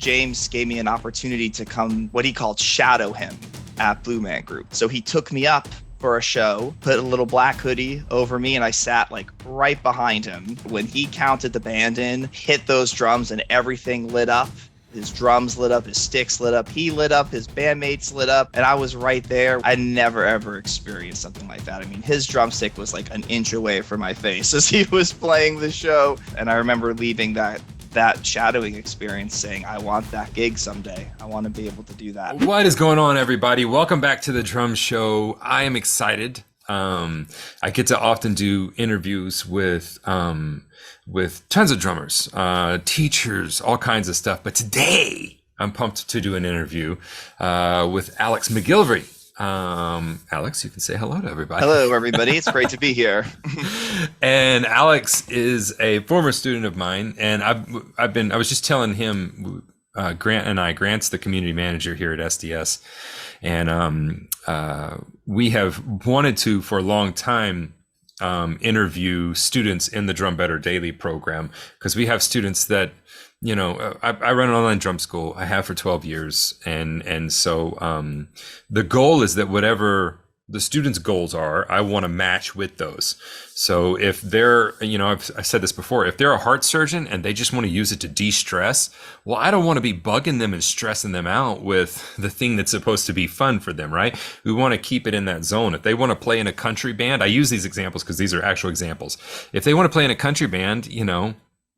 James gave me an opportunity to come, what he called shadow him at Blue Man Group. So he took me up for a show, put a little black hoodie over me, and I sat like right behind him. When he counted the band in, hit those drums and everything lit up. His drums lit up, his sticks lit up, he lit up, his bandmates lit up, and I was right there. I never ever experienced something like that. I mean, his drumstick was like an inch away from my face as he was playing the show. And I remember leaving that shadowing experience saying, I want that gig someday. I want to be able to do that. What is going on, everybody? Welcome back to the Drum Show. I am excited. I get to often do interviews with tons of drummers, teachers, all kinds of stuff. But today I'm pumped to do an interview with Alex McGilvery. Alex, you can say hello to everybody. Hello, everybody. It's great to be here. And Alex is a former student of mine, and I was just telling him, Grant's the community manager here at SDS, and we have wanted to for a long time interview students in the Drum Better Daily program, because we have students that, you know, I run an online drum school. I have for 12 years. And so the goal is that whatever the students' goals are, I want to match with those. So if they're, you know, I've said this before, if they're a heart surgeon and they just want to use it to de-stress, well, I don't want to be bugging them and stressing them out with the thing that's supposed to be fun for them, right? We want to keep it in that zone. If they want to play in a country band, I use these examples because these are actual examples. If they want to play in a country band, you know,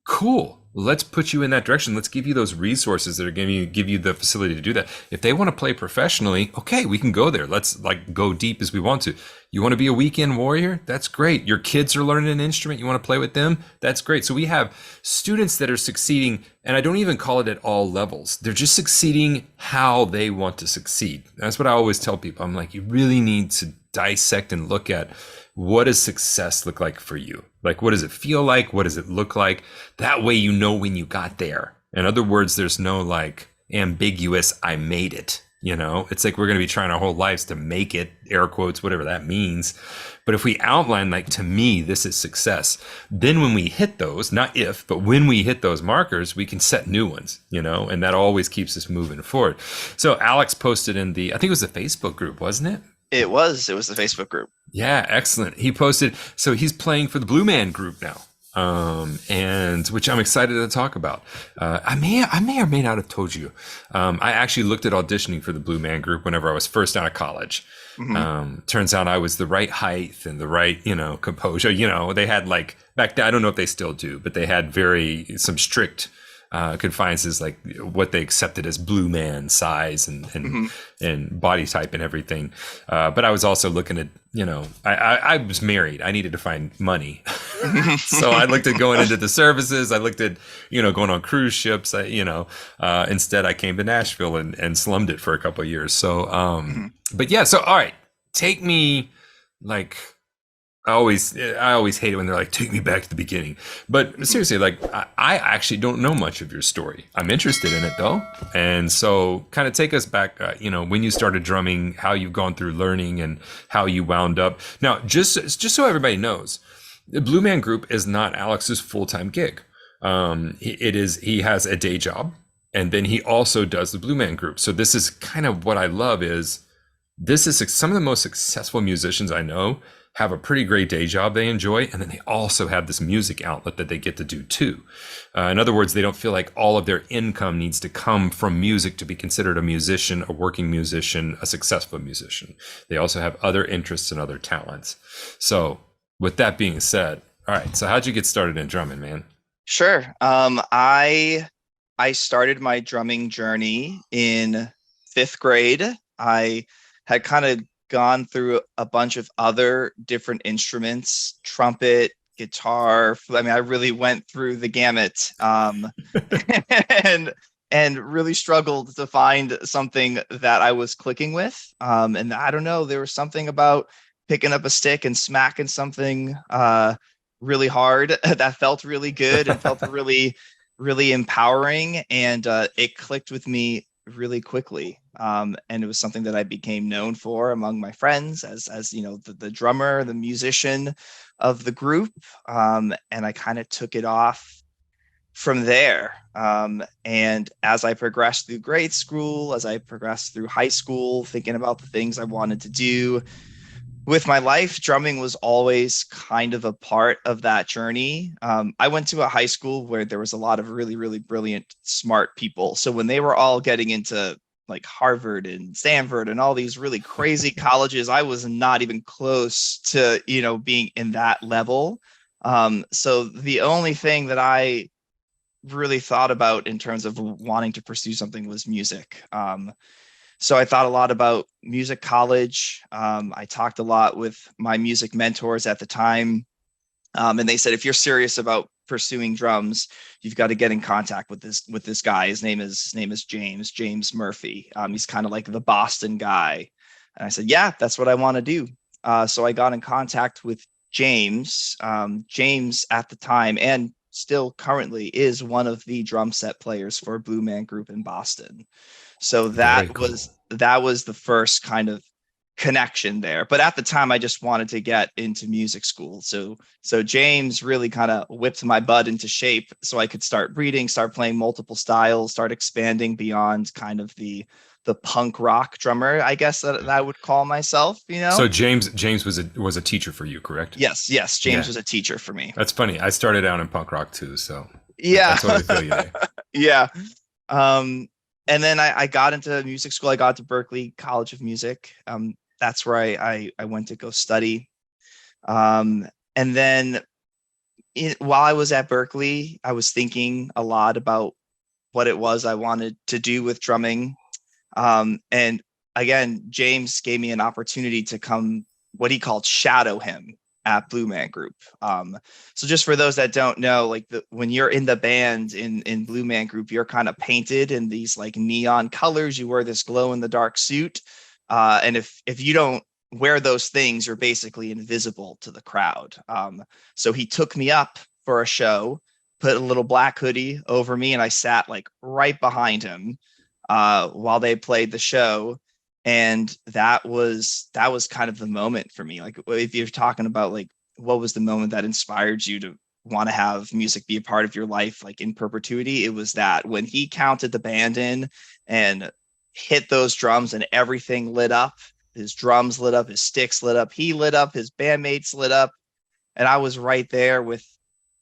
cool. Let's put you in that direction. Let's give you those resources that are going to give you the facility to do that. If they want to play professionally, okay, we can go there. Let's like go deep as we want to. You want to be a weekend warrior? That's great. Your kids are learning an instrument. You want to play with them? That's great. So we have students that are succeeding, and I don't even call it at all levels. They're just succeeding how they want to succeed. That's what I always tell people. I'm like, you really need to dissect and look at, what does success look like for you? Like, what does it feel like? What does it look like? That way you know when you got there. In other words, there's no like ambiguous, I made it. You know, it's like we're going to be trying our whole lives to make it, air quotes, whatever that means. But if we outline, like, to me, this is success, then when we hit those, not if, but when we hit those markers, we can set new ones, you know, and that always keeps us moving forward. So Alex posted in the, I think it was the Facebook group, wasn't it? It was the Facebook group. Yeah, excellent. He posted, so he's playing for the Blue Man Group now, and which I'm excited to talk about. I may or may not have told you. I actually looked at auditioning for the Blue Man Group whenever I was first out of college. Mm-hmm. Turns out I was the right height and the right, you know, composure. You know, they had like back then, I don't know if they still do, but they had some strict confiances, like what they accepted as blue man size and body type and everything. But I was also looking at, you know, I was married. I needed to find money. So I looked at going into the services. I looked at, you know, going on cruise ships. Instead I came to Nashville and slummed it for a couple of years. So, but yeah, so, all right, take me like, I always hate it when they're like, take me back to the beginning. But seriously, like, I actually don't know much of your story. I'm interested in it though. And so kind of take us back, you know, when you started drumming, how you've gone through learning and how you wound up. Now, just so everybody knows, the Blue Man Group is not Alex's full-time gig. He has a day job, and then he also does the Blue Man Group. So this is kind of what I love is, this is some of the most successful musicians I know have a pretty great day job they enjoy, and then they also have this music outlet that they get to do too. In other words, they don't feel like all of their income needs to come from music to be considered a musician, a working musician, a successful musician. They also have other interests and other talents. So with that being said, all right, so how'd you get started in drumming, man? Sure. I started my drumming journey in 5th grade. I had kind of gone through a bunch of other different instruments, trumpet, guitar. I mean, I really went through the gamut, and really struggled to find something that I was clicking with. And I don't know, there was something about picking up a stick and smacking something really hard that felt really good and felt really, really empowering. And it clicked with me really quickly. And it was something that I became known for among my friends as you know, the drummer, the musician of the group. And I kind of took it off from there. And as I progressed through grade school, as I progressed through high school, thinking about the things I wanted to do with my life, drumming was always kind of a part of that journey. I went to a high school where there was a lot of really, really brilliant, smart people. So when they were all getting into like Harvard and Stanford and all these really crazy colleges, I was not even close to, being in that level. So the only thing that I really thought about in terms of wanting to pursue something was music. So I thought a lot about music college. I talked a lot with my music mentors at the time. And they said, if you're serious about pursuing drums, you've got to get in contact with this guy. His name is James Murphy. He's kind of like the Boston guy. And I said, yeah, that's what I want to do. So I got in contact with James. James at the time and still currently is one of the drum set players for Blue Man Group in Boston. So Very cool. that was the first kind of connection there. But at the time, I just wanted to get into music school. So James really kind of whipped my butt into shape so I could start reading, start playing multiple styles, start expanding beyond kind of the punk rock drummer, I guess that I would call myself, So James was a teacher for you, correct? Yes, James Yeah, was a teacher for me. that's funny. I started out in punk rock too, so I Yeah. totally feel you there. Yeah. Um, and then I got into music school. I got to Berklee College of Music. That's where I went to go study. And then while I was at Berklee, I was thinking a lot about what it was I wanted to do with drumming. And again, James gave me an opportunity to come, what he called shadow him at Blue Man Group. So just for those that don't know, like when you're in the band in Blue Man Group, you're kind of painted in these like neon colors. You wear this glow in the dark suit. And if you don't wear those things, you're basically invisible to the crowd. So he took me up for a show, put a little black hoodie over me, and I sat like right behind him while they played the show. And that was kind of the moment for me. Like if you're talking about like what was the moment that inspired you to want to have music be a part of your life like in perpetuity, it was that when he counted the band in and hit those drums and everything lit up. His drums lit up, his sticks lit up, he lit up, his bandmates lit up, and I was right there with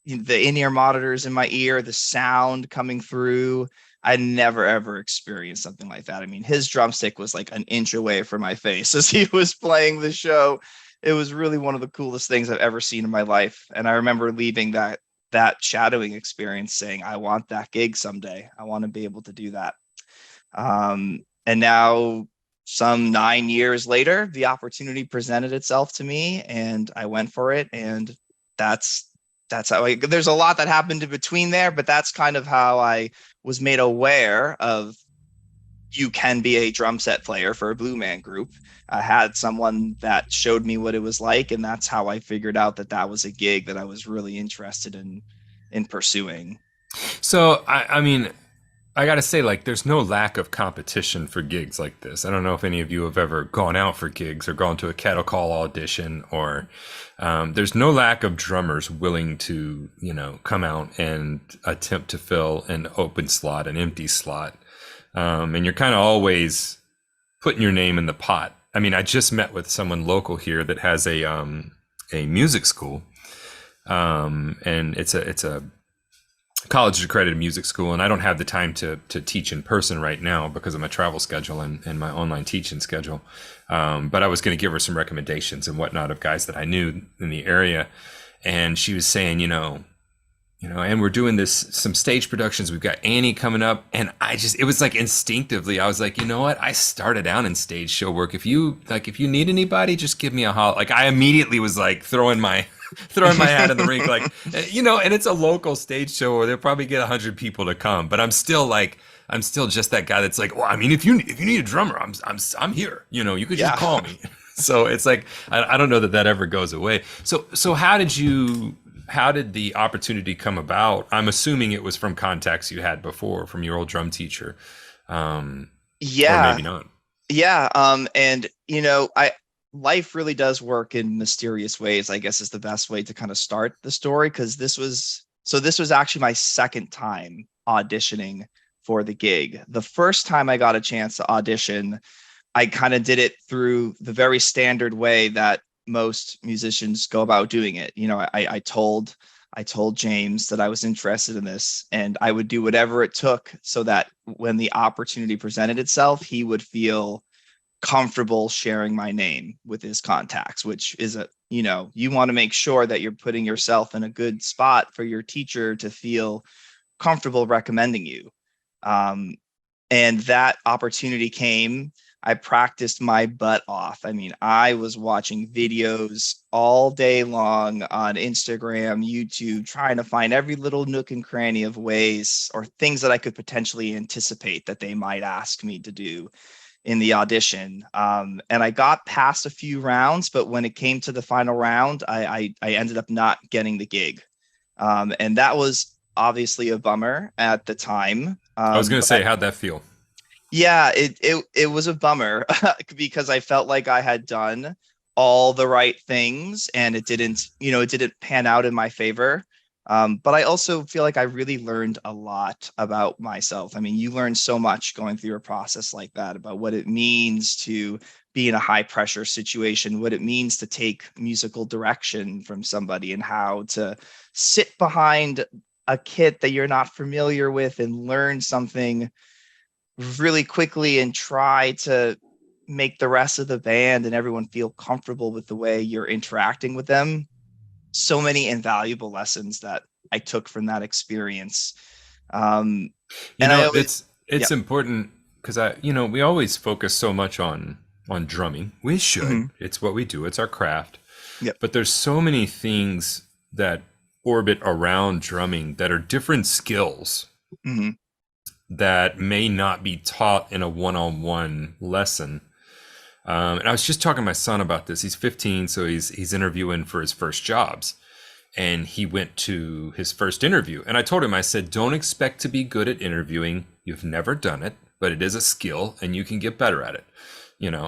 the in-ear monitors in my ear, the sound coming through. I never ever experienced something like that. I mean, his drumstick was like an inch away from my face as he was playing the show. It was really one of the coolest things I've ever seen in my life. And I remember leaving that shadowing experience saying, I want that gig someday. I want to be able to do that. And now, some 9 years later, the opportunity presented itself to me, and I went for it. And that's how there's a lot that happened in between there, but that's kind of how I was made aware of you can be a drum set player for a Blue Man Group. I had someone that showed me what it was like, and that's how I figured out that was a gig that I was really interested in pursuing. So I mean, I gotta say, like, there's no lack of competition for gigs like this. I don't know if any of you have ever gone out for gigs or gone to a cattle call audition, or there's no lack of drummers willing to, come out and attempt to fill an open slot, an empty slot. And you're kind of always putting your name in the pot. I mean, I just met with someone local here that has a music school, and it's a college accredited music school, and I don't have the time to teach in person right now because of my travel schedule and my online teaching schedule. But I was going to give her some recommendations and whatnot of guys that I knew in the area. And she was saying, and we're doing some stage productions. We've got Annie coming up. And it was like instinctively, I was like, you know what? I started out in stage show work. If you need anybody, just give me a holler. Like I immediately was like throwing my hat in the ring, like, and it's a local stage show where they'll probably get 100 people to come. But I'm still just that guy that's like, well, I mean, if you need a drummer, I'm here. You could just call me. So it's like, I don't know that ever goes away. So how did the opportunity come about? I'm assuming it was from contacts you had before from your old drum teacher. Or Yeah. maybe not. Yeah. And life really does work in mysterious ways, I guess is the best way to kind of start the story. Cause this was So this was actually my second time auditioning for the gig. The first time I got a chance to audition, I kind of did it through the very standard way that most musicians go about doing it. I told James that I was interested in this, and I would do whatever it took so that when the opportunity presented itself, he would feel comfortable sharing my name with his contacts, which is you want to make sure that you're putting yourself in a good spot for your teacher to feel comfortable recommending you. Um, and that opportunity came. I practiced my butt off. I mean, I was watching videos all day long on Instagram, YouTube, trying to find every little nook and cranny of ways or things that I could potentially anticipate that they might ask me to do in the audition. And I got past a few rounds, but when it came to the final round, I ended up not getting the gig. And that was obviously a bummer at the time. I was going to But say, how'd that feel? yeah, it was a bummer because I felt like I had done all the right things and it didn't pan out in my favor. But I also feel like I really learned a lot about myself. I mean, you learn so much going through a process like that about what it means to be in a high pressure situation, what it means to take musical direction from somebody, and how to sit behind a kit that you're not familiar with and learn something really quickly and try to make the rest of the band and everyone feel comfortable with the way you're interacting with them. So many invaluable lessons that I took from that experience. Um, You and I know, always, yeah. it's important because we always focus so much on drumming. We should. Hmm. It's what we do. It's our craft. Yep. But there's so many things that orbit around drumming that are different skills Hmm. that may not be taught in a one-on-one lesson. And I was just talking to my son about this. He's 15, so he's interviewing for his first jobs. And he went to his first interview. And I told him, I said, don't expect to be good at interviewing. You've never done it, but it is a skill and you can get better at it.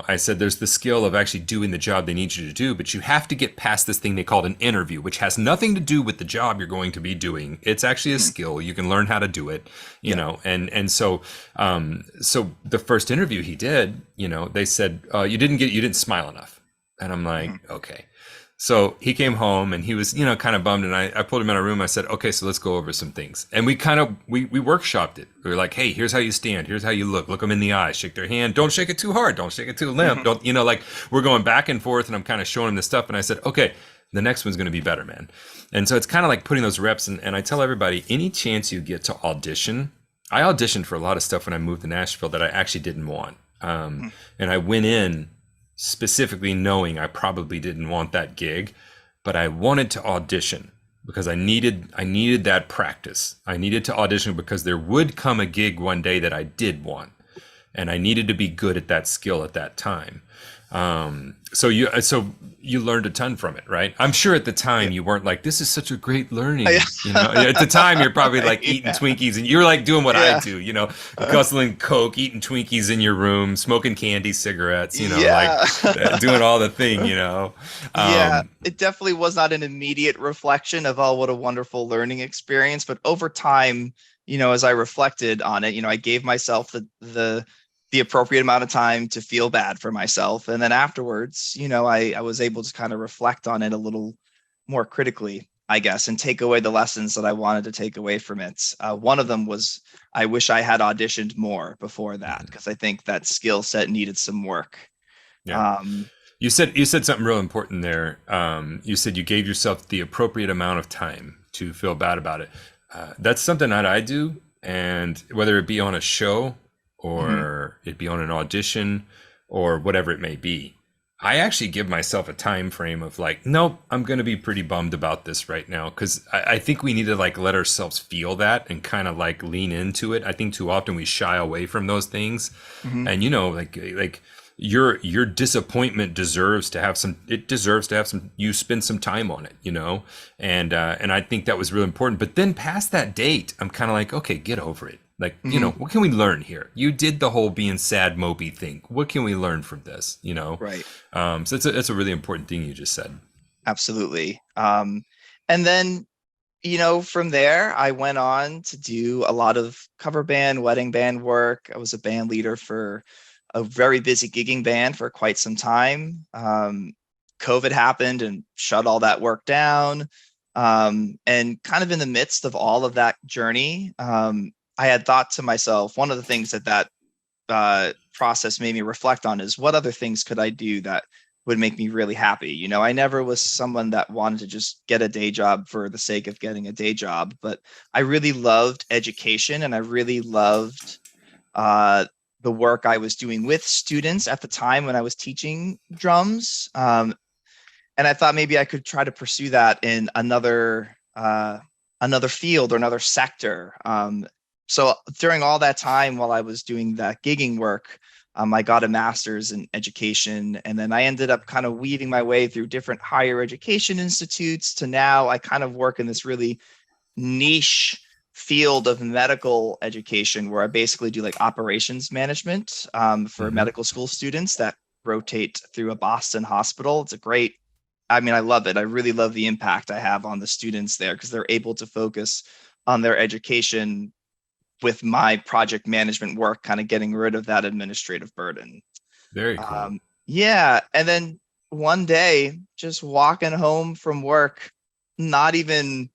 I said, there's the skill of actually doing the job they need you to do, but you have to get past this thing they called an interview, which has nothing to do with the job you're going to be doing. It's actually a skill. You can learn how to do it, Yeah. and so the first interview he did, they said, you didn't smile enough. And I'm like, Hmm. okay. So he came home and he was, kind of bummed. And I pulled him in a room. I said, okay, so let's go over some things. And we workshopped it. We were like, hey, here's how you stand. Here's how you look them in the eyes, shake their hand. Don't shake it too hard. Don't shake it too limp. Hmm. Don't, like we're going back and forth and I'm kind of showing him this stuff. And I said, okay, the next one's going to be better, man. And so it's kind of like putting those reps in. And I tell everybody, any chance you get to audition, I auditioned for a lot of stuff when I moved to Nashville that I actually didn't want. And I went in specifically knowing I probably didn't want that gig, but I wanted to audition because I needed that practice. I needed to audition because there would come a gig one day that I did want, and I needed to be good at that skill at that time. So you learned a ton from it, right? I'm sure at the time Yeah. you weren't like, this is such a great learning. At the time you're probably like eating Yeah. Twinkies and you're like doing what I Yeah. do, guzzling Coke, eating Twinkies in your room, smoking candy cigarettes, like Yeah. doing all the thing. Yeah, Um, it definitely was not an immediate reflection of, oh, what a wonderful learning experience. But over time, as I reflected on it, I gave myself the appropriate amount of time to feel bad for myself. And then afterwards, I was able to kind of reflect on it a little more critically, I guess, and take away the lessons that I wanted to take away from it. One of them was I wish I had auditioned more before that, because I think that skill set needed some work. yeah. Um, You said something real important there. You said you gave yourself the appropriate amount of time to feel bad about it. That's something that I do, and whether it be on a show mhm. or it be on an audition or whatever it may be, I actually give myself a time frame of like, nope, I'm going to be pretty bummed about this right now, because I think we need to like let ourselves feel that and kind of like lean into it. I think too often we shy away from those things, Mhm. and like your disappointment deserves to have some, you spend some time on it, and I think that was really important. But then past that date, I'm kind of like, okay, get over it. Like, Mhm. what can we learn here? You did the whole being sad mopey thing. What can we learn from this? Right. So that's a really important thing you just said. Absolutely. And then From there, I went on to do a lot of cover band, wedding band work. I was a band leader for a very busy gigging band for quite some time. COVID happened and shut all that work down. And kind of in the midst of all of that journey, I had thought to myself, one of the things that process made me reflect on is what other things could I do that would make me really happy. I never was someone that wanted to just get a day job for the sake of getting a day job, but I really loved education and I really loved uh, the work I was doing with students at the time when I was teaching drums. And I thought maybe I could try to pursue that in another field or another sector. So during all that time while I was doing that gigging work, I got a master's in education, and then I ended up kind of weaving my way through different higher education institutes to now I kind of work in this really niche field of medical education where I basically do like operations management for Mm-hmm. medical school students that rotate through a Boston hospital. It's a great, I mean, I love it. I really love the impact I have on the students there because they're able to focus on their education with my project management work, kind of getting rid of that administrative burden. Very cool. Um, yeah. And then one day, just walking home from work, not even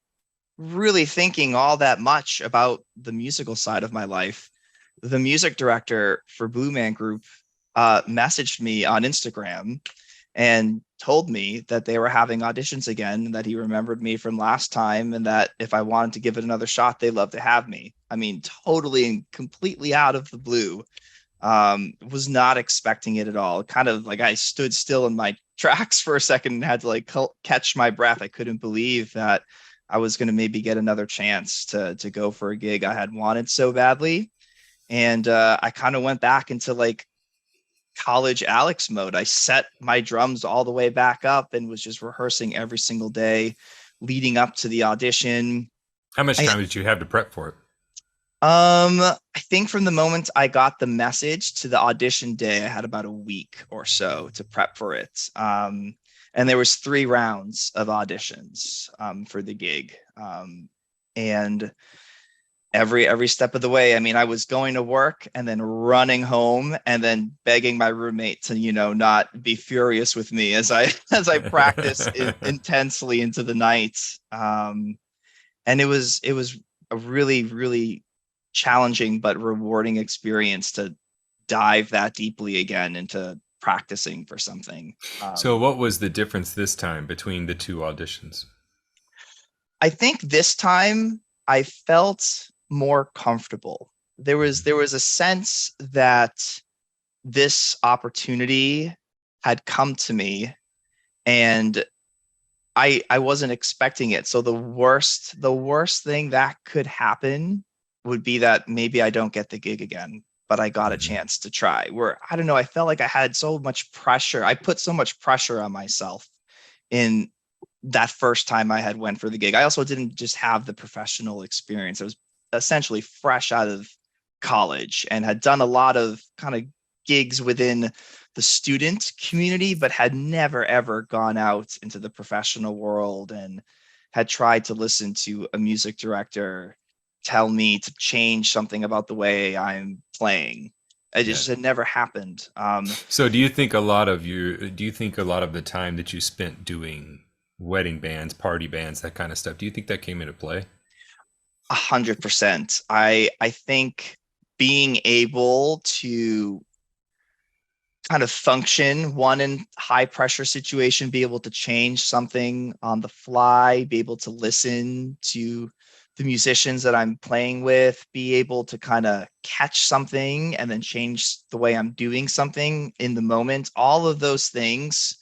really thinking all that much about the musical side of my life, the music director for Blue Man Group messaged me on Instagram and told me that they were having auditions again, and that he remembered me from last time, and that if I wanted to give it another shot, they'd love to have me. I mean, totally and completely out of the blue. Was not expecting it at all. Kind of like I stood still in my tracks for a second and had to like catch my breath. I couldn't believe that I was going to maybe get another chance to go for a gig I had wanted so badly. And I kind of went back into like college Alex mode. I set my drums all the way back up and was just rehearsing every single day leading up to the audition. How much I, time did you have to prep for it? I think from the moment I got the message to the audition day, I had about a week or so to prep for it. And there was 3 rounds of auditions for the gig. And every step of the way, I mean, I was going to work and then running home and then begging my roommate to, not be furious with me as I as I practice intensely into the night. And it was a really, really challenging but rewarding experience to dive that deeply again into practicing for something. So, what was the difference this time between the two auditions? I think this time I felt more comfortable. There was a sense that this opportunity had come to me, and I wasn't expecting it. So the worst thing that could happen would be that maybe I don't get the gig again, but I got a Mm-hmm. chance to try. Where I don't know, I felt like I had so much pressure. I put so much pressure on myself in that first time I had went for the gig. I also didn't just have the professional experience. I was essentially fresh out of college and had done a lot of kind of gigs within the student community, but had never ever gone out into the professional world and had tried to listen to a music director tell me to change something about the way I'm playing. It Yeah. just had never happened. So, do you think a lot of the time that you spent doing wedding bands, party bands, that kind of stuff, do you think that came into play? 100%. I think being able to kind of function one in high pressure situation, be able to change something on the fly, be able to listen to the musicians that I'm playing with, be able to kind of catch something and then change the way I'm doing something in the moment. All of those things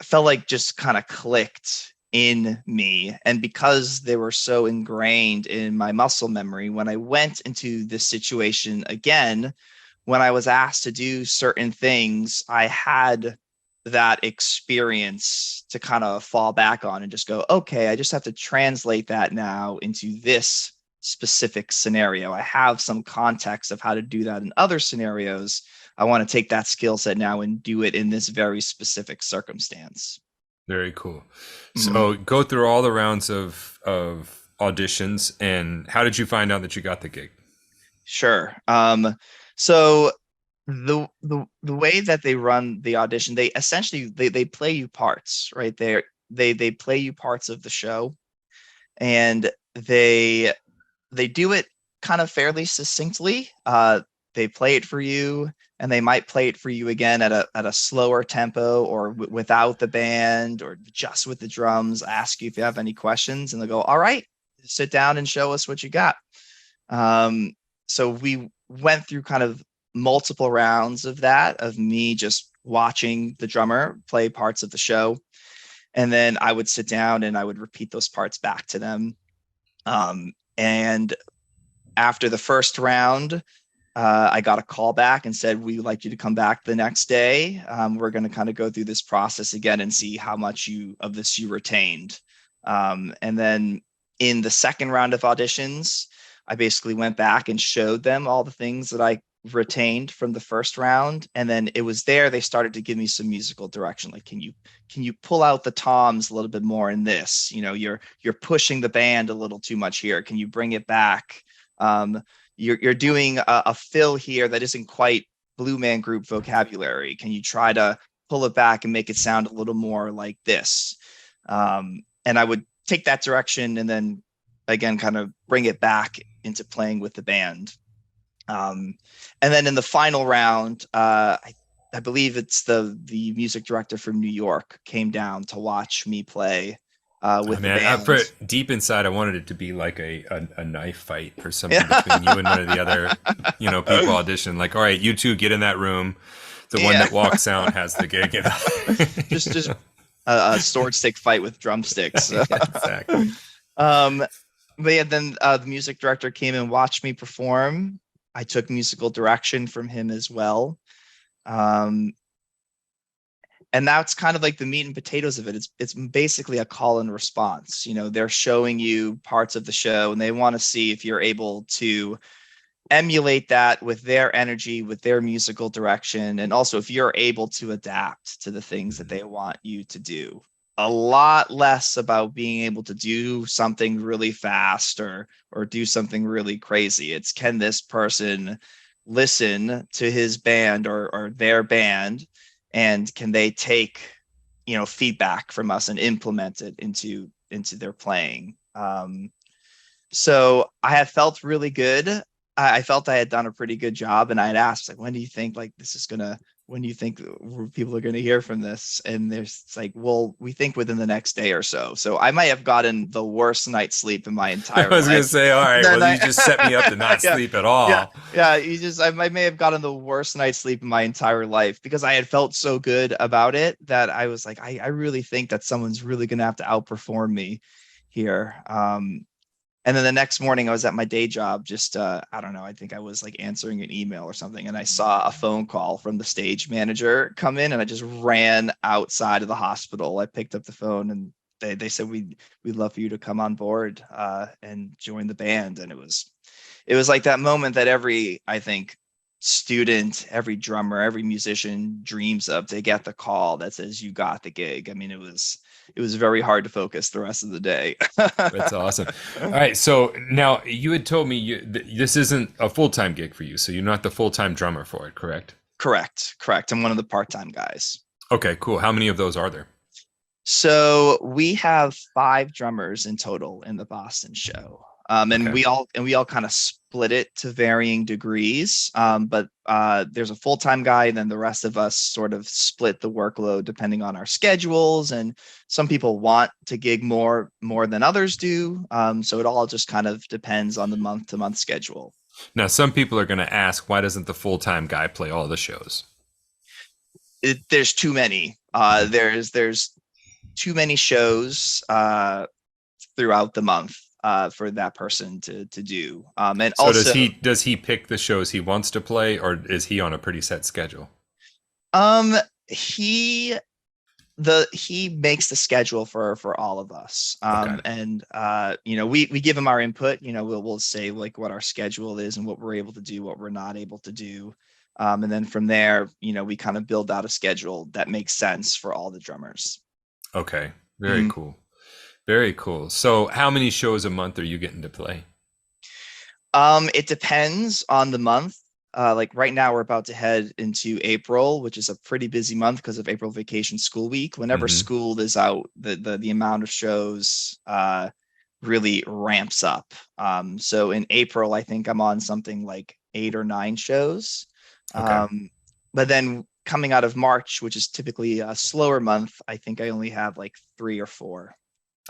felt like just kind of clicked in me. And because they were so ingrained in my muscle memory, when I went into this situation again, when I was asked to do certain things, I had that experience to kind of fall back on and just go, okay, I just have to translate that now into this specific scenario. I have some context of how to do that in other scenarios. I want to take that skill set now and do it in this very specific circumstance. Very cool. Mhm. So go through all the rounds of auditions, and how did you find out that you got the gig? Sure. So the way that they run the audition, they essentially they play you parts, right? They play you parts of the show, and they do it kind of fairly succinctly. They play it for you, and they might play it for you again at a slower tempo, or without the band, or just with the drums. Ask you if you have any questions, and they'll go, "All right, sit down and show us what you got." Um, so we went through kind of multiple rounds of that, of me just watching the drummer play parts of the show, and then I would sit down and I would repeat those parts back to them. And after the first round, I got a call back and said, "We would like you to come back the next day. We're going to kind of go through this process again and see how much you of this you retained." And then in the second round of auditions, I basically went back and showed them all the things that I retained from the first round. And then it was there they started to give me some musical direction. Like, can you pull out the toms a little bit more in this? You're pushing the band a little too much here. Can you bring it back? You're doing a fill here that isn't quite Blue Man Group vocabulary. Can you try to pull it back and make it sound a little more like this? And I would take that direction and then again kind of bring it back into playing with the band. And then in the final round, I believe it's the music director from New York came down to watch me play I with the mean, band. for deep inside, I wanted it to be like a knife fight or something Yeah, between you and one of the other, people audition. Like, all right, you two get in that room. The one yeah. that walks out has the gig. Just a sword stick fight with drumsticks. Exactly. um, but yeah, then the music director came and watched me perform. I took musical direction from him as well. Um, and that's kind of like the meat and potatoes of it. It's basically a call and response. They're showing you parts of the show, and they want to see if you're able to emulate that with their energy, with their musical direction, and also if you're able to adapt to the things that they want you to do. A lot less about being able to do something really fast or do something really crazy. It's, can this person listen to his band or their band, and can they take feedback from us and implement it into their playing. So I have felt really good. I felt I had done a pretty good job, and I had asked, like, when do you think like this is gonna? When do you think people are gonna hear from this? And there's it's like, well, we think within the next day or so. So I might have gotten the worst night's sleep in my I entire was gonna life. say, all right, Then well, you just set me up to not yeah, sleep at yeah, all. yeah. I may have gotten the worst night's sleep in my entire life because I had felt so good about it that I was like, I really think that someone's really gonna have to outperform me here. And then the next morning I was at my day job, just I don't know, I think I was like answering an email or something, and I saw a phone call from the stage manager come in, and I just ran outside of the hospital. I picked up the phone, and they said, we'd love for you to come on board and join the band. And it was like that moment that every, I think, student, every drummer, every musician dreams of, to get the call that says you got the gig. I mean, it was very hard to focus the rest of the day. That's awesome. All right, so now you had told me this isn't a full time gig for you, so you're not the full time drummer for it, correct? Correct. I'm one of the part-time guys. Okay, cool. How many of those are there? So we have 5 drummers in total in the Boston show. And Okay. we all kind of split it to varying degrees. But there's a full-time guy, and then the rest of us sort of split the workload depending on our schedules. And some people want to gig more than others do. So it all just kind of depends on the month-to-month schedule. Now, some people are going to ask, why doesn't the full time guy play all the shows? There's too many. There's too many shows throughout the month for that person to do. And So also, does he pick the shows he wants to play, or is he on a pretty set schedule? um, he he makes the schedule for all of us. Okay. And we give him our input. We'll say like what our schedule is and what we're able to do, what we're not able to do. And then from there, we kind of build out a schedule that makes sense for all the drummers. Okay. Very cool. Very cool. So how many shows a month are you getting to play? It depends on the month. Like right now, we're about to head into April, which is a pretty busy month because of April vacation school week. Whenever Mm-hmm. school is out, the amount of shows really ramps up. So in April, I think I'm on something like 8 or 9 shows. Okay. But then coming out of March, which is typically a slower month, I think I only have like 3 or 4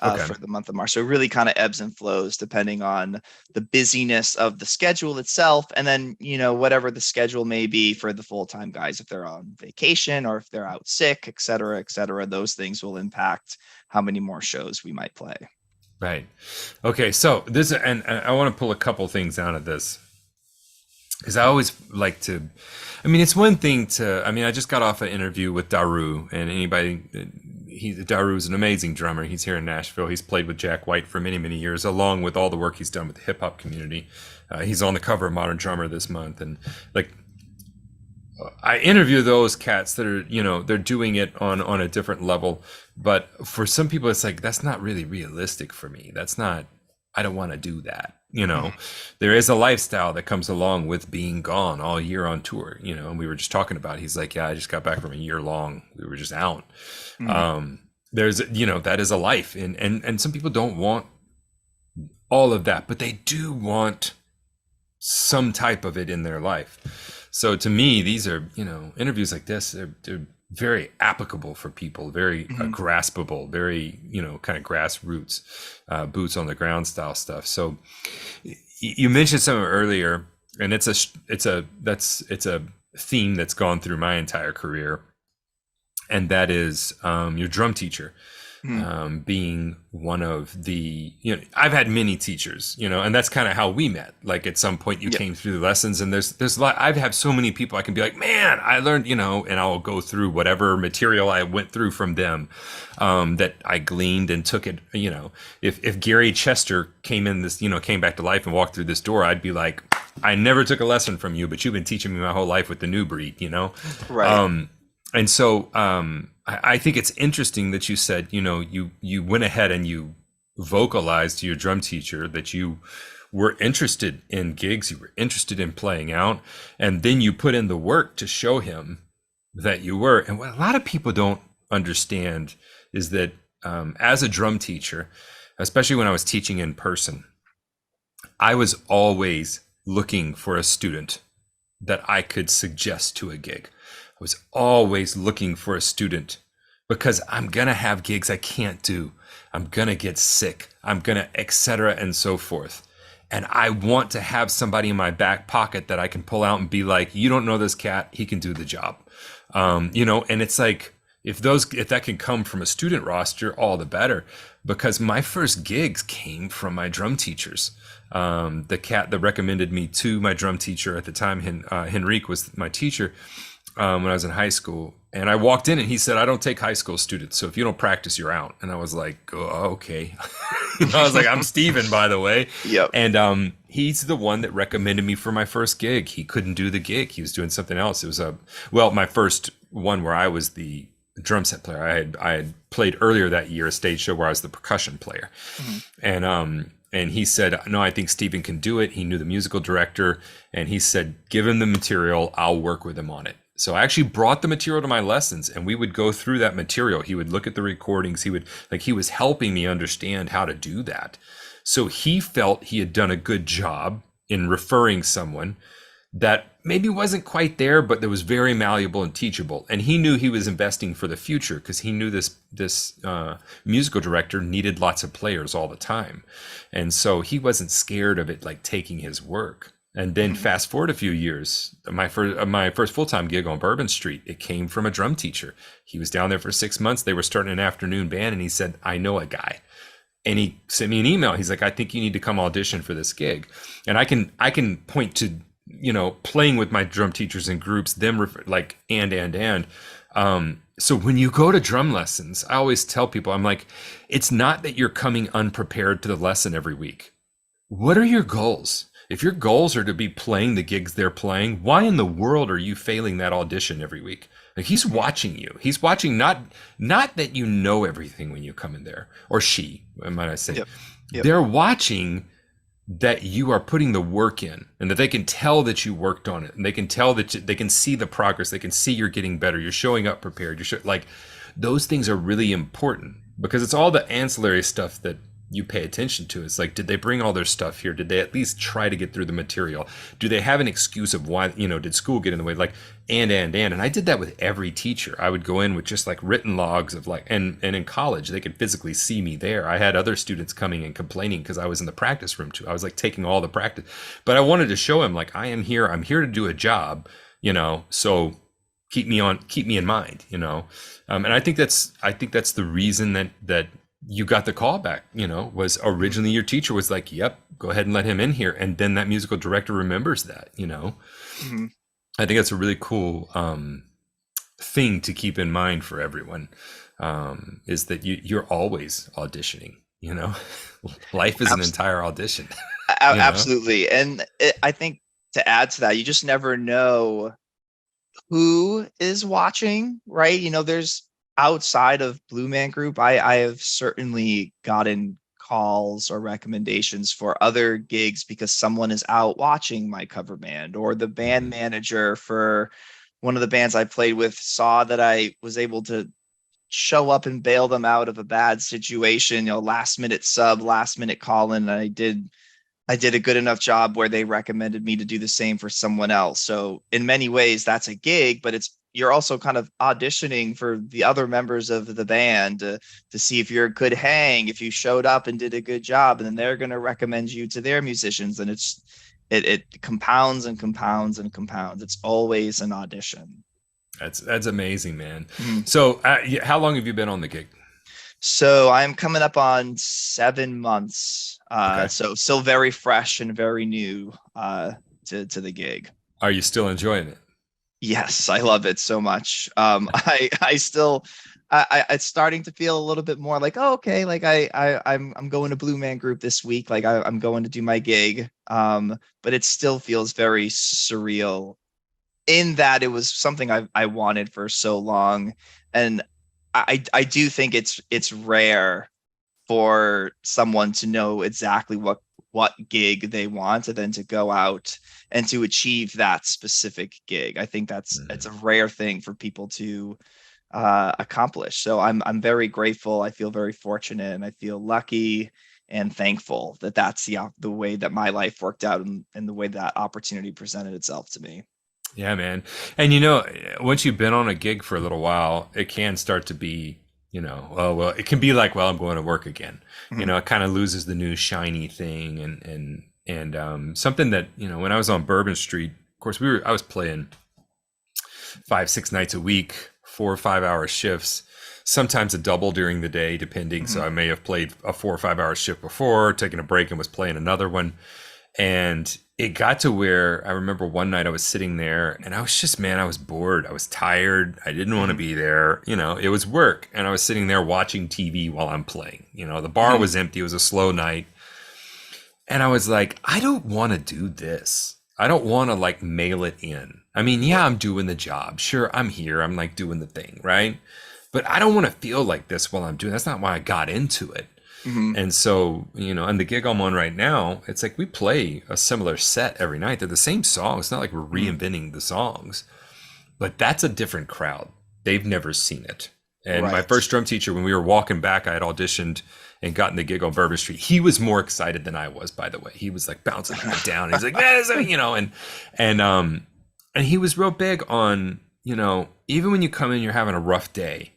Okay. for the month of March. So it really kind of ebbs and flows depending on the busyness of the schedule itself. And then, whatever the schedule may be for the full-time guys, if they're on vacation or if they're out sick, et cetera, those things will impact how many more shows we might play. Right. Okay. So this, and I want to pull a couple things out of this because I always like to, I mean, it's one thing to, I mean, I just got off an interview with Daru, and Daru is an amazing drummer. He's here in Nashville. He's played with Jack White for many, many years, along with all the work he's done with the hip hop community. He's on the cover of Modern Drummer this month. And like, I interview those cats that are, they're doing it on a different level. But for some people, it's like, that's not really realistic for me. I don't want to do that. There is a lifestyle that comes along with being gone all year on tour, and we were just talking about, he's like, yeah, I just got back from a year long. We were just out. There's, that is a life. And some people don't want all of that, but they do want some type of it in their life. So to me, these are, interviews like this, they're very applicable for people, very graspable, very, kind of grassroots, boots on the ground style stuff. So you mentioned something earlier, and it's a theme that's gone through my entire career. And that is your drum teacher. Being one of the, I've had many teachers, and that's kind of how we met. Like at some point you came through the lessons, and there's a lot, I've had so many people I can be like, man, I learned, and I'll go through whatever material I went through from them, that I gleaned and took it, if Gary Chester came in this, came back to life and walked through this door, I'd be like, I never took a lesson from you, but you've been teaching me my whole life with the new breed, Right. And so I think it's interesting that you said, you went ahead and you vocalized to your drum teacher that you were interested in gigs, you were interested in playing out, and then you put in the work to show him that you were. And what a lot of people don't understand is that as a drum teacher, especially when I was teaching in person, I was always looking for a student that I could suggest to a gig. I was always looking for a student because I'm going to have gigs I can't do. I'm going to get sick. I'm going to, et cetera, and so forth. And I want to have somebody in my back pocket that I can pull out and be like, you don't know this cat, he can do the job. And it's like, if that can come from a student roster, all the better. Because my first gigs came from my drum teachers. The cat that recommended me to my drum teacher at the time, Henrique was my teacher. When I was in high school, and I walked in and he said, I don't take high school students, so if you don't practice, you're out. And I was like, oh, okay. I was like, I'm Steven, by the way. Yep. And he's the one that recommended me for my first gig. He couldn't do the gig. He was doing something else. It was my first one where I was the drum set player. I had played earlier that year a stage show where I was the percussion player. And he said, no, I think Steven can do it. He knew the musical director, and he said, give him the material, I'll work with him on it. So I actually brought the material to my lessons, and we would go through that material. He would look at the recordings. He was helping me understand how to do that. So he felt he had done a good job in referring someone that maybe wasn't quite there, but that was very malleable and teachable. And he knew he was investing for the future because he knew this musical director needed lots of players all the time. And so he wasn't scared of it, like taking his work. And then fast forward a few years, my first full-time gig on Bourbon Street, it came from a drum teacher. He was down there for 6 months. They were starting an afternoon band, and he said, I know a guy. And he sent me an email. He's like, I think you need to come audition for this gig. And I can point to, playing with my drum teachers in groups, them like, and. So when you go to drum lessons, I always tell people, I'm like, it's not that you're coming unprepared to the lesson every week. What are your goals? If your goals are to be playing the gigs they're playing, why in the world are you failing that audition every week? Like, he's watching you. He's watching, not that you know everything when you come in there, or she, might I say. Yep. Yep. They're watching that you are putting the work in, and that they can tell that you worked on it, and they can tell that they can see the progress. They can see you're getting better. You're showing up prepared. Like, those things are really important, because it's all the ancillary stuff that you pay attention to. It's like, did they bring all their stuff here? Did they at least try to get through the material? Do they have an excuse of why, did school get in the way? Like, and I did that with every teacher. I would go in with just like written logs of like, and in college, they could physically see me there. I had other students coming and complaining because I was in the practice room too. I was like taking all the practice, but I wanted to show him, like, I'm here to do a job, so keep me in mind, and I think that's the reason that you got the call back, was originally your teacher was like, yep, go ahead and let him in here. And then that musical director remembers that, Mm-hmm. I think that's a really cool thing to keep in mind for everyone, is that you're always auditioning, life is an entire audition. Absolutely. And I think to add to that, you just never know who is watching, right? There's, outside of Blue Man Group, I have certainly gotten calls or recommendations for other gigs because someone is out watching my cover band, or the band manager for one of the bands I played with saw that I was able to show up and bail them out of a bad situation, last minute sub, last minute call in. And I did a good enough job where they recommended me to do the same for someone else. So in many ways that's a gig, but you're also kind of auditioning for the other members of the band to see if you're a good hang, if you showed up and did a good job, and then they're going to recommend you to their musicians. And it compounds and compounds and compounds. It's always an audition. That's amazing, man. Mm-hmm. So how long have you been on the gig? So I'm coming up on 7 months. Okay. So still very fresh and very new to the gig. Are you still enjoying it? Yes, I love it so much. I still, it's starting to feel a little bit more like, oh, okay, like I'm going to Blue Man Group this week. Like I'm going to do my gig. But it still feels very surreal in that it was something I wanted for so long. And I do think it's rare for someone to know exactly what gig they want and then to go out and to achieve that specific gig. I think it's a rare thing for people to accomplish. So I'm very grateful. I feel very fortunate, and I feel lucky and thankful that that's the way that my life worked out, and the way that opportunity presented itself to me. Yeah, man. And once you've been on a gig for a little while, it can start to be, well, it can be like, well, I'm going to work again. Mm-hmm. It kind of loses the new shiny thing, and something that, when I was on Bourbon Street, of course, I was playing 5-6 nights a week, 4 or 5 hour shifts, sometimes a double during the day, depending. Mm-hmm. So I may have played a 4 or 5 hour shift before, taken a break and was playing another one. And it got to where I remember one night I was sitting there and I was just, man, I was bored. I was tired. I didn't want to be there. It was work. And I was sitting there watching TV while I'm playing. The bar was empty. It was a slow night. And I was like, I don't want to do this. I don't want to like mail it in. I mean, yeah, I'm doing the job. Sure, I'm here. I'm like doing the thing, right? But I don't want to feel like this while I'm doing. That's not why I got into it. Mm-hmm. And so, and the gig I'm on right now, it's like we play a similar set every night. They're the same songs. It's not like we're reinventing the songs, but that's a different crowd. They've never seen it. And my first drum teacher, when we were walking back, I had auditioned and gotten the gig on Bourbon Street. He was more excited than I was, by the way. He was like bouncing up and down. He's like, and he was real big on, even when you come in, you're having a rough day.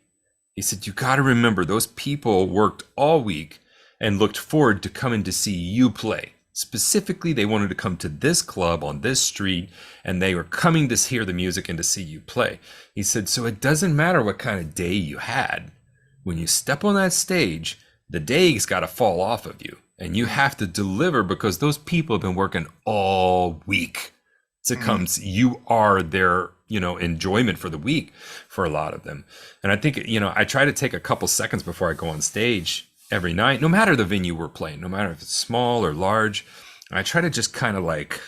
He said, you got to remember those people worked all week and looked forward to coming to see you play. Specifically, they wanted to come to this club on this street, and they were coming to hear the music and to see you play. He said, so it doesn't matter what kind of day you had. When you step on that stage, the day's got to fall off of you, and you have to deliver because those people have been working all week to come. You are their enjoyment for the week for a lot of them. And I think, I try to take a couple seconds before I go on stage every night, no matter the venue we're playing, no matter if it's small or large. I try to just kind of like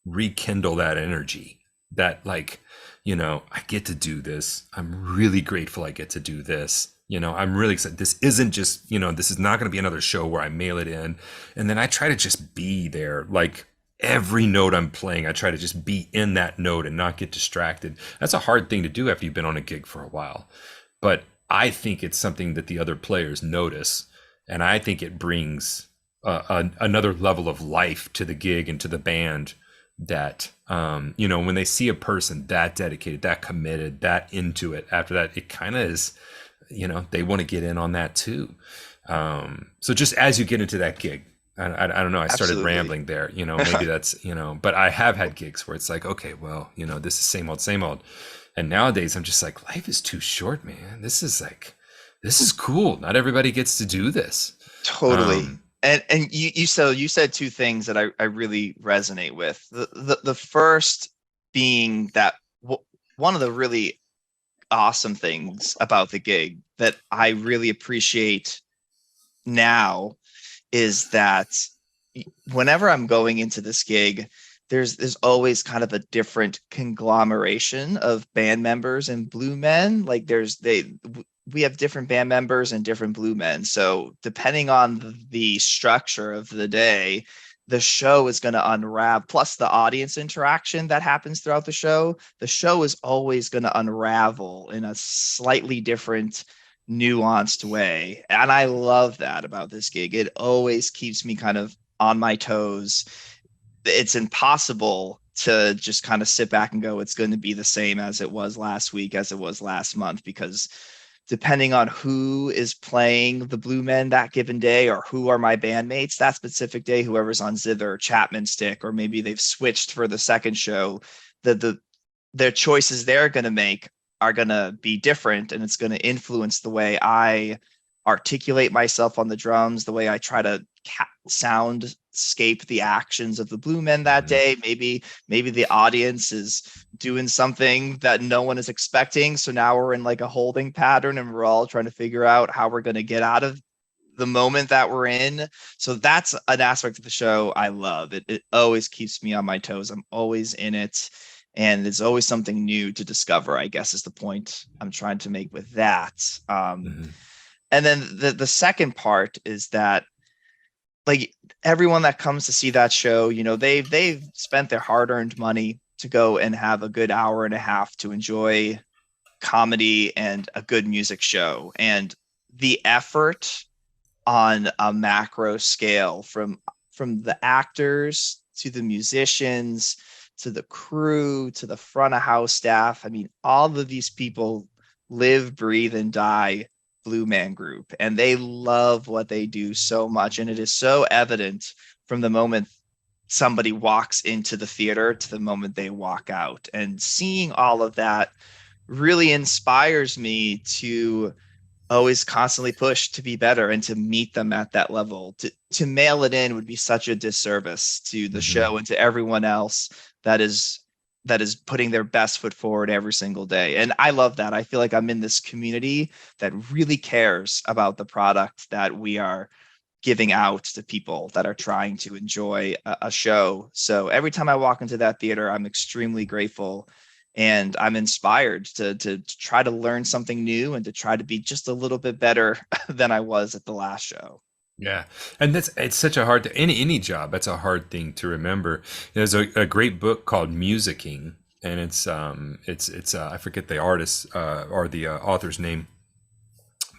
rekindle that energy, that like, I get to do this. I'm really grateful I get to do this. I'm really excited. This isn't just, this is not going to be another show where I mail it in. And then I try to just be there. Like every note I'm playing, I try to just be in that note and not get distracted. That's a hard thing to do after you've been on a gig for a while. But I think it's something that the other players notice. And I think it brings another level of life to the gig and to the band, that when they see a person that dedicated, that committed, that into it, after that, it kind of is, they want to get in on that too. So just as you get into that gig, I don't know, I started Absolutely. rambling there, maybe that's, but I have had gigs where it's like, okay, well, this is same old. And nowadays I'm just like, life is too short, man. This is cool. Not everybody gets to do this. Totally. And you said two things that I really resonate with. The first being that one of the really awesome things about the gig that I really appreciate now is that whenever I'm going into this gig, there's always kind of a different conglomeration of band members and Blue Men. Like we have different band members and different Blue Men. So depending on the structure of the day, the show is going to unravel. Plus the audience interaction that happens throughout the show is always going to unravel in a slightly different, nuanced way. And I love that about this gig. It always keeps me kind of on my toes. It's impossible to just kind of sit back and go, it's going to be the same as it was last week, as it was last month, because depending on who is playing the Blue Men that given day, or who are my bandmates that specific day, whoever's on zither or Chapman stick, or maybe they've switched for the second show, their choices they're going to make are going to be different, and it's going to influence the way I articulate myself on the drums, the way I try to soundscape the actions of the Blue Men that day. Maybe the audience is doing something that no one is expecting, so now we're in like a holding pattern, and we're all trying to figure out how we're going to get out of the moment that we're in. So that's an aspect of the show I love. It always keeps me on my toes. I'm always in it, and it's always something new to discover, I guess, is the point I'm trying to make with that. And then the second part is that, like, everyone that comes to see that show, they've spent their hard-earned money to go and have a good hour and a half to enjoy comedy and a good music show. And the effort on a macro scale, from the actors to the musicians to the crew to the front of house staff, I mean, all of these people live, breathe, and die Blue Man Group, and they love what they do so much. And it is so evident from the moment somebody walks into the theater to the moment they walk out. And seeing all of that really inspires me to always constantly push to be better and to meet them at that level. To mail it in would be such a disservice to the show and to everyone else that is putting their best foot forward every single day. And I love that. I feel like I'm in this community that really cares about the product that we are giving out to people that are trying to enjoy a show. So every time I walk into that theater, I'm extremely grateful, and I'm inspired to try to learn something new and to try to be just a little bit better than I was at the last show. Yeah, and it's such a hard any job. That's a hard thing to remember. There's a great book called Musicking, and it's I forget the artist or the author's name,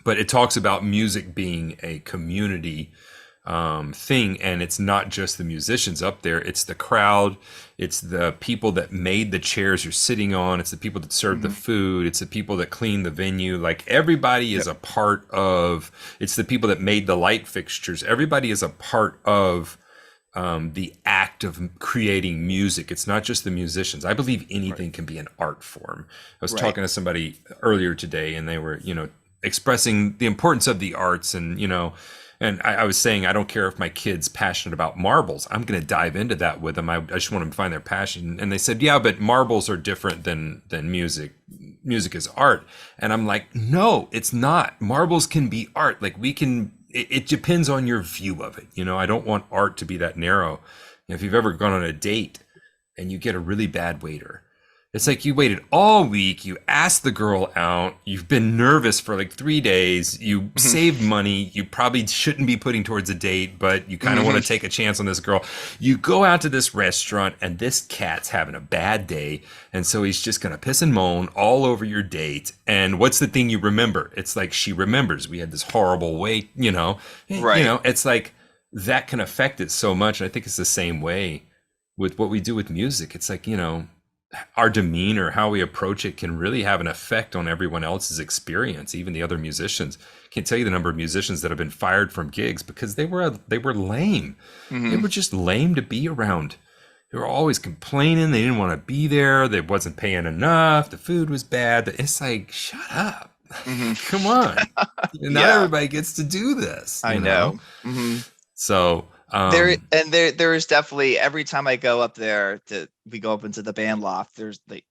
but it talks about music being a community thing, and it's not just the musicians up there, it's the crowd, it's the people that made the chairs you're sitting on, it's the people that serve the food, it's the people that clean the venue. Like everybody is a part of, it's the people that made the light fixtures. Everybody is a part of the act of creating music. It's not just the musicians. I believe anything can be an art form. I was talking to somebody earlier today, and they were expressing the importance of the arts, and and I was saying, I don't care if my kid's passionate about marbles. I'm going to dive into that with them. I just want them to find their passion. And they said, yeah, but marbles are different than music. Music is art. And I'm like, no, it's not. Marbles can be art. Like it depends on your view of it. I don't want art to be that narrow. If you've ever gone on a date and you get a really bad waiter, it's like you waited all week, you asked the girl out, you've been nervous for like 3 days, you Mhm. saved money, you probably shouldn't be putting towards a date, but you kind of want to Mhm. take a chance on this girl. You go out to this restaurant and this cat's having a bad day, and so he's just gonna piss and moan all over your date. And what's the thing you remember? It's like she remembers we had this horrible wait, Right. it's like that can affect it so much. And I think it's the same way with what we do with music. It's like, our demeanor, how we approach it can really have an effect on everyone else's experience, even the other musicians. Can't tell you the number of musicians that have been fired from gigs because they were lame. They Hmm. were just lame to be around. They were always complaining. They didn't want to be there. They wasn't paying enough. The food was bad. It's like, shut up. Hmm. Come on. Not Yeah, everybody gets to do this, I know. Hmm. So, There is definitely every time I go up there we go up into the band loft. There's like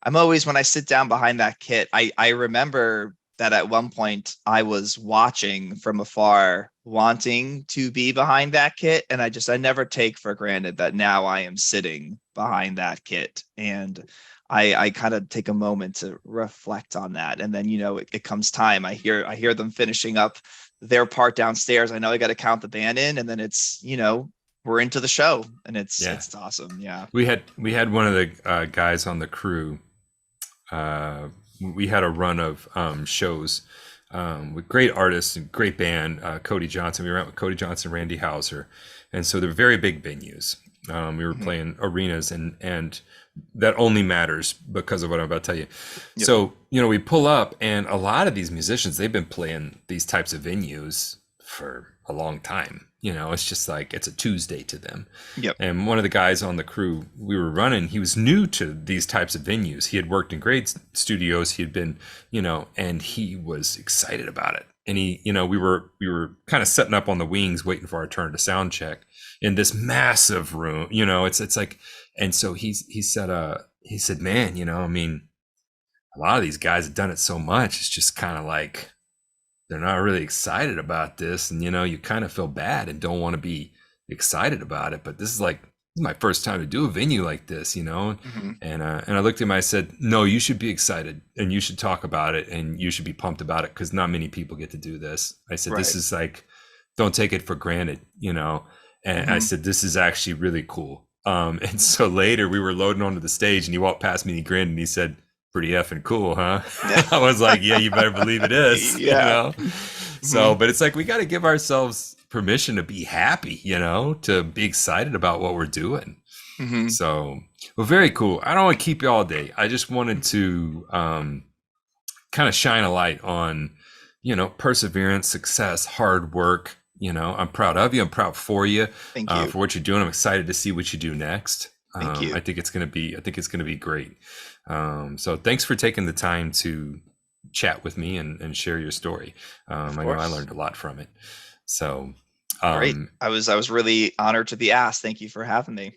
I'm always when I sit down behind that kit, I remember that at one point I was watching from afar, wanting to be behind that kit, and I never take for granted that now I am sitting behind that kit, and I kind of take a moment to reflect on that, and then it comes time. I hear them finishing up their part downstairs. I know I got to count the band in, and then it's we're into the show, and it's yeah, it's awesome. Yeah. we had one of the guys on the crew. Uh, we had a run of shows with great artists and great band. Cody Johnson. We went with Cody Johnson, Randy Hauser, and so they're very big venues. We were Mhm. playing arenas, and that only matters because of what I'm about to tell you. Yep. So we pull up, and a lot of these musicians, they've been playing these types of venues for a long time. It's just like it's a Tuesday to them. Yep. And one of the guys on the crew we were running, he was new to these types of venues. He had worked in great studios. He had been, and he was excited about it. And we were kind of setting up on the wings, waiting for our turn to sound check in this massive room. It's like, and so he said, man, I mean, a lot of these guys have done it so much. It's just kind of like they're not really excited about this, and you kind of feel bad and don't want to be excited about it. But this is my first time to do a venue like this, Mhm. and I looked at him. I said, no, you should be excited and you should talk about it and you should be pumped about it because not many people get to do this. I said, this Right. is like, don't take it for granted, and I Mhm. said, this is actually really cool. And so later we were loading onto the stage and he walked past me and he grinned and he said, pretty effing cool, huh? Yeah. I was like, yeah, you better believe it is, Yeah. So, Mhm. but it's like we got to give ourselves permission to be happy, to be excited about what we're doing. Mhm. So, well, very cool. I don't want to keep you all day. I just wanted to kind of shine a light on, perseverance, success, hard work. I'm proud of you. I'm proud for you, Thank you. for what you're doing. I'm excited to see what you do next. Thank you. I think it's gonna be great. So thanks for taking the time to chat with me and share your story. Of I know I course. learned a lot from it. So, Great. um, I was really honored to be asked. Thank you for having me.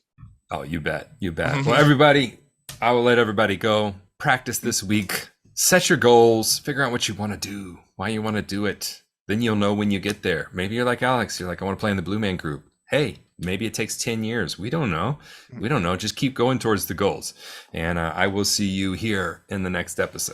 oh, you bet, you bet. Well, everybody, I will let everybody go. Practice this week. Set your goals. Figure out what you want to do. Why you want to do it. Then you'll know when you get there. Maybe you're like Alex. You're like, I want to play in the Blue Man Group. Hey, maybe it takes 10 years. We don't know. We don't know. Just keep going towards the goals. And I will see you here in the next episode.